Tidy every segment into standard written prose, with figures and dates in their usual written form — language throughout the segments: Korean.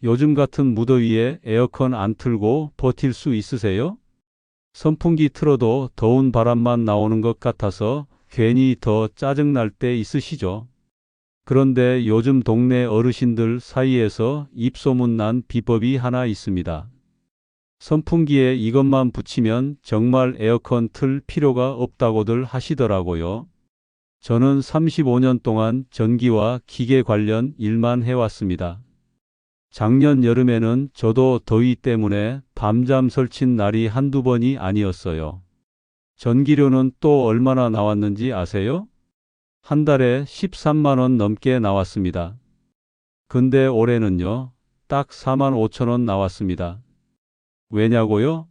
요즘 같은 무더위에 에어컨 안 틀고 버틸 수 있으세요? 선풍기 틀어도 더운 바람만 나오는 것 같아서 괜히 더 짜증날 때 있으시죠? 그런데 요즘 동네 어르신들 사이에서 입소문 난 비법이 하나 있습니다. 선풍기에 이것만 붙이면 정말 에어컨 틀 필요가 없다고들 하시더라고요. 저는 35년 동안 전기와 기계 관련 일만 해왔습니다. 작년 여름에는 저도 더위 때문에 밤잠 설친 날이 한두 번이 아니었어요. 전기료는 또 얼마나 나왔는지 아세요? 한 달에 13만 원 넘게 나왔습니다. 근데 올해는요, 딱 4만 5천 원 나왔습니다. 왜냐고요?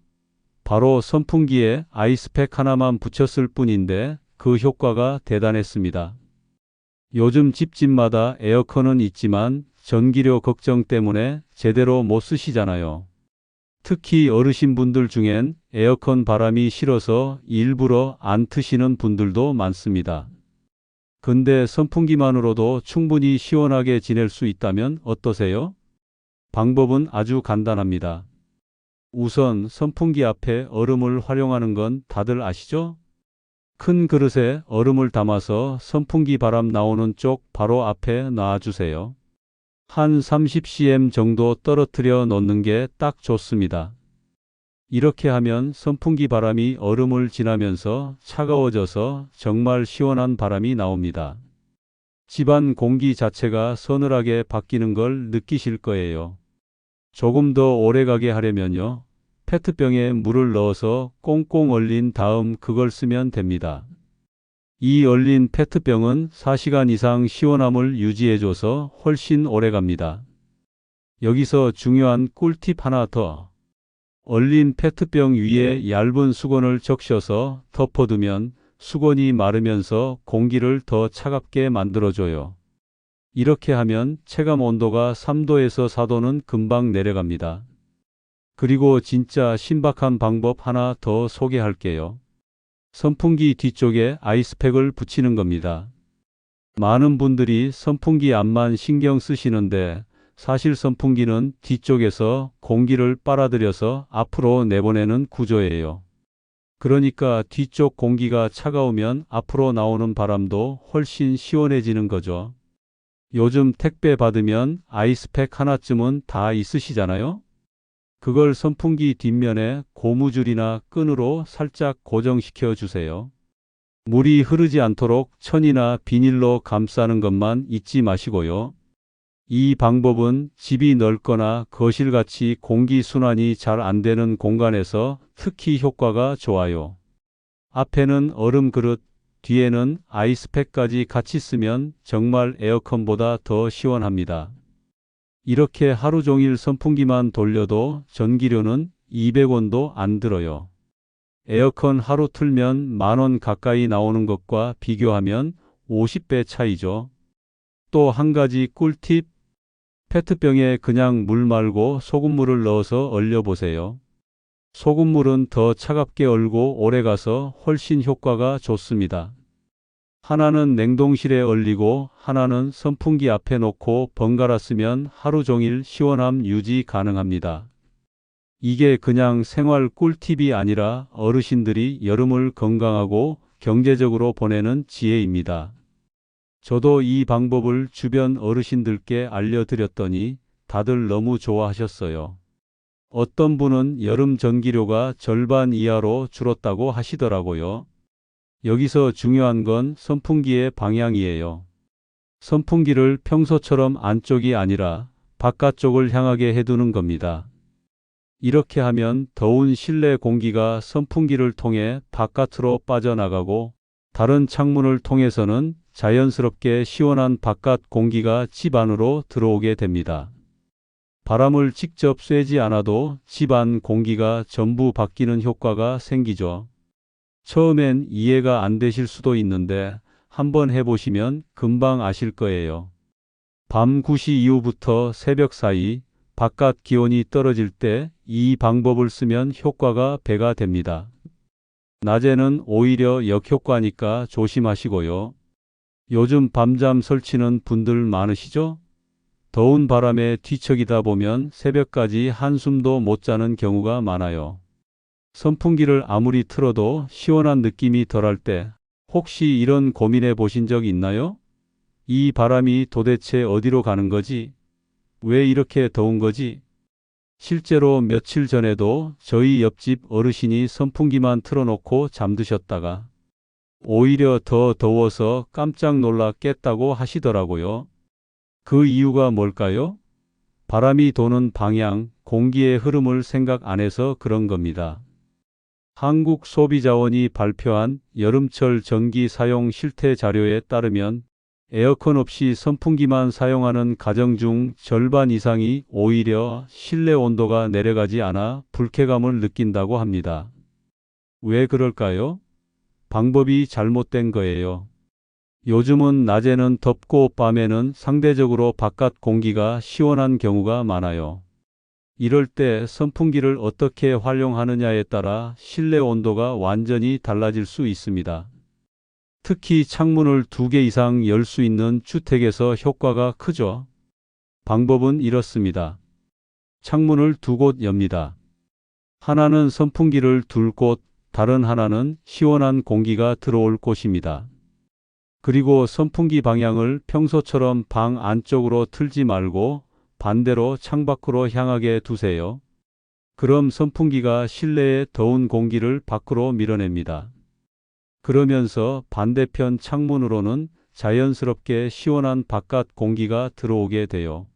바로 선풍기에 아이스팩 하나만 붙였을 뿐인데 그 효과가 대단했습니다. 요즘 집집마다 에어컨은 있지만 전기료 걱정 때문에 제대로 못 쓰시잖아요. 특히 어르신분들 중엔 에어컨 바람이 싫어서 일부러 안 트시는 분들도 많습니다. 근데 선풍기만으로도 충분히 시원하게 지낼 수 있다면 어떠세요? 방법은 아주 간단합니다. 우선 선풍기 앞에 얼음을 활용하는 건 다들 아시죠? 큰 그릇에 얼음을 담아서 선풍기 바람 나오는 쪽 바로 앞에 놔주세요. 한 30cm 정도 떨어뜨려 놓는 게 딱 좋습니다. 이렇게 하면 선풍기 바람이 얼음을 지나면서 차가워져서 정말 시원한 바람이 나옵니다. 집안 공기 자체가 서늘하게 바뀌는 걸 느끼실 거예요. 조금 더 오래가게 하려면요, 페트병에 물을 넣어서 꽁꽁 얼린 다음 그걸 쓰면 됩니다. 이 얼린 페트병은 4시간 이상 시원함을 유지해줘서 훨씬 오래갑니다. 여기서 중요한 꿀팁 하나 더. 얼린 페트병 위에 얇은 수건을 적셔서 덮어두면 수건이 마르면서 공기를 더 차갑게 만들어줘요. 이렇게 하면 체감 온도가 3도에서 4도는 금방 내려갑니다. 그리고 진짜 신박한 방법 하나 더 소개할게요. 선풍기 뒤쪽에 아이스팩을 붙이는 겁니다. 많은 분들이 선풍기 앞만 신경 쓰시는데 사실 선풍기는 뒤쪽에서 공기를 빨아들여서 앞으로 내보내는 구조예요. 그러니까 뒤쪽 공기가 차가우면 앞으로 나오는 바람도 훨씬 시원해지는 거죠. 요즘 택배 받으면 아이스팩 하나쯤은 다 있으시잖아요? 그걸 선풍기 뒷면에 고무줄이나 끈으로 살짝 고정시켜 주세요. 물이 흐르지 않도록 천이나 비닐로 감싸는 것만 잊지 마시고요. 이 방법은 집이 넓거나 거실같이 공기순환이 잘 안 되는 공간에서 특히 효과가 좋아요. 앞에는 얼음 그릇, 뒤에는 아이스팩까지 같이 쓰면 정말 에어컨보다 더 시원합니다. 이렇게 하루 종일 선풍기만 돌려도 전기료는 200원도 안 들어요. 에어컨 하루 틀면 10,000원 가까이 나오는 것과 비교하면 50배 차이죠. 또 한 가지 꿀팁, 페트병에 그냥 물 말고 소금물을 넣어서 얼려보세요. 소금물은 더 차갑게 얼고 오래가서 훨씬 효과가 좋습니다. 하나는 냉동실에 얼리고 하나는 선풍기 앞에 놓고 번갈아 쓰면 하루 종일 시원함 유지 가능합니다. 이게 그냥 생활 꿀팁이 아니라 어르신들이 여름을 건강하고 경제적으로 보내는 지혜입니다. 저도 이 방법을 주변 어르신들께 알려드렸더니 다들 너무 좋아하셨어요. 어떤 분은 여름 전기료가 절반 이하로 줄었다고 하시더라고요. 여기서 중요한 건 선풍기의 방향이에요. 선풍기를 평소처럼 안쪽이 아니라 바깥쪽을 향하게 해두는 겁니다. 이렇게 하면 더운 실내 공기가 선풍기를 통해 바깥으로 빠져나가고 다른 창문을 통해서는 자연스럽게 시원한 바깥 공기가 집 안으로 들어오게 됩니다. 바람을 직접 쐬지 않아도 집 안 공기가 전부 바뀌는 효과가 생기죠. 처음엔 이해가 안 되실 수도 있는데 한번 해보시면 금방 아실 거예요. 밤 9시 이후부터 새벽 사이 바깥 기온이 떨어질 때 이 방법을 쓰면 효과가 배가 됩니다. 낮에는 오히려 역효과니까 조심하시고요. 요즘 밤잠 설치는 분들 많으시죠? 더운 바람에 뒤척이다 보면 새벽까지 한숨도 못 자는 경우가 많아요. 선풍기를 아무리 틀어도 시원한 느낌이 덜할 때 혹시 이런 고민해 보신 적 있나요? 이 바람이 도대체 어디로 가는 거지? 왜 이렇게 더운 거지? 실제로 며칠 전에도 저희 옆집 어르신이 선풍기만 틀어놓고 잠드셨다가 오히려 더 더워서 깜짝 놀라 깼다고 하시더라고요. 그 이유가 뭘까요? 바람이 도는 방향, 공기의 흐름을 생각 안 해서 그런 겁니다. 한국소비자원이 발표한 여름철 전기 사용 실태 자료에 따르면 에어컨 없이 선풍기만 사용하는 가정 중 절반 이상이 오히려 실내 온도가 내려가지 않아 불쾌감을 느낀다고 합니다. 왜 그럴까요? 방법이 잘못된 거예요. 요즘은 낮에는 덥고 밤에는 상대적으로 바깥 공기가 시원한 경우가 많아요. 이럴 때 선풍기를 어떻게 활용하느냐에 따라 실내 온도가 완전히 달라질 수 있습니다. 특히 창문을 2개 이상 열 수 있는 주택에서 효과가 크죠. 방법은 이렇습니다. 창문을 2곳 엽니다. 하나는 선풍기를 둘 곳, 다른 하나는 시원한 공기가 들어올 곳입니다. 그리고 선풍기 방향을 평소처럼 방 안쪽으로 틀지 말고 반대로 창밖으로 향하게 두세요. 그럼 선풍기가 실내의 더운 공기를 밖으로 밀어냅니다. 그러면서 반대편 창문으로는 자연스럽게 시원한 바깥 공기가 들어오게 돼요.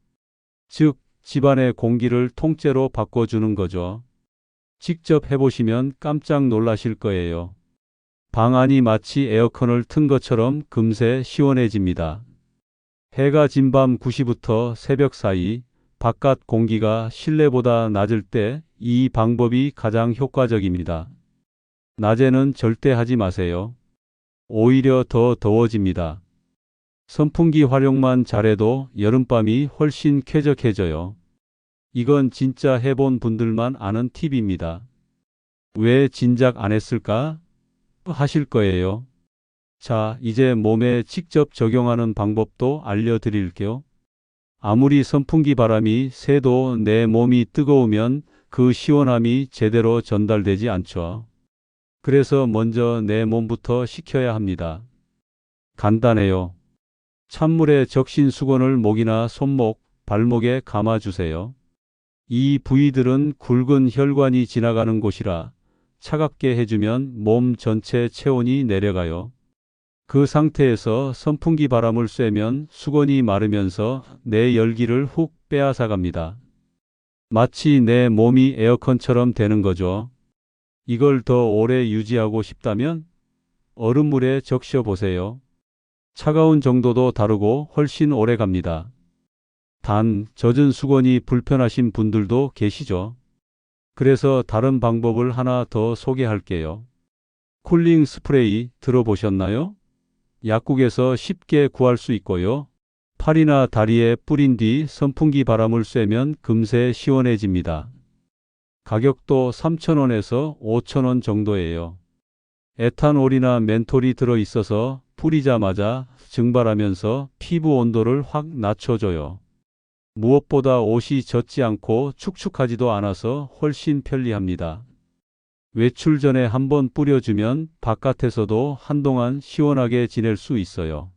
즉, 집안의 공기를 통째로 바꿔주는 거죠. 직접 해보시면 깜짝 놀라실 거예요. 방 안이 마치 에어컨을 튼 것처럼 금세 시원해집니다. 해가 진 밤 9시부터 새벽 사이 바깥 공기가 실내보다 낮을 때 이 방법이 가장 효과적입니다. 낮에는 절대 하지 마세요. 오히려 더 더워집니다. 선풍기 활용만 잘해도 여름밤이 훨씬 쾌적해져요. 이건 진짜 해본 분들만 아는 팁입니다. 왜 진작 안 했을까? 하실 거예요. 자, 이제 몸에 직접 적용하는 방법도 알려드릴게요. 아무리 선풍기 바람이 세도 내 몸이 뜨거우면 그 시원함이 제대로 전달되지 않죠. 그래서 먼저 내 몸부터 식혀야 합니다. 간단해요. 찬물에 적신 수건을 목이나 손목, 발목에 감아주세요. 이 부위들은 굵은 혈관이 지나가는 곳이라 차갑게 해주면 몸 전체 체온이 내려가요. 그 상태에서 선풍기 바람을 쐬면 수건이 마르면서 내 열기를 훅 빼앗아갑니다. 마치 내 몸이 에어컨처럼 되는 거죠. 이걸 더 오래 유지하고 싶다면 얼음물에 적셔 보세요. 차가운 정도도 다르고 훨씬 오래 갑니다. 단, 젖은 수건이 불편하신 분들도 계시죠. 그래서 다른 방법을 하나 더 소개할게요. 쿨링 스프레이 들어보셨나요? 약국에서 쉽게 구할 수 있고요. 팔이나 다리에 뿌린 뒤 선풍기 바람을 쐬면 금세 시원해집니다. 가격도 3,000원에서 5,000원 정도예요. 에탄올이나 멘톨이 들어있어서 뿌리자마자 증발하면서 피부 온도를 확 낮춰줘요. 무엇보다 옷이 젖지 않고 축축하지도 않아서 훨씬 편리합니다. 외출 전에 한번 뿌려주면 바깥에서도 한동안 시원하게 지낼 수 있어요.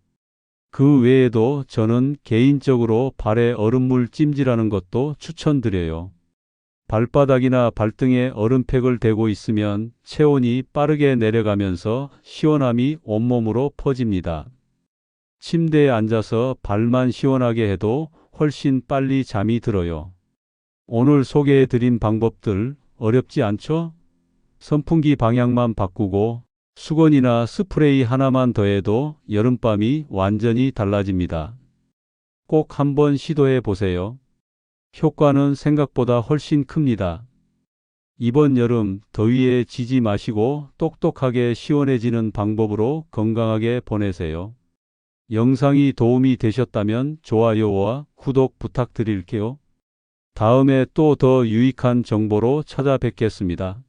그 외에도 저는 개인적으로 발에 얼음물 찜질하는 것도 추천드려요. 발바닥이나 발등에 얼음팩을 대고 있으면 체온이 빠르게 내려가면서 시원함이 온몸으로 퍼집니다. 침대에 앉아서 발만 시원하게 해도 훨씬 빨리 잠이 들어요. 오늘 소개해드린 방법들 어렵지 않죠? 선풍기 방향만 바꾸고 수건이나 스프레이 하나만 더해도 여름밤이 완전히 달라집니다. 꼭 한번 시도해 보세요. 효과는 생각보다 훨씬 큽니다. 이번 여름 더위에 지지 마시고 똑똑하게 시원해지는 방법으로 건강하게 보내세요. 영상이 도움이 되셨다면 좋아요와 구독 부탁드릴게요. 다음에 또 더 유익한 정보로 찾아뵙겠습니다.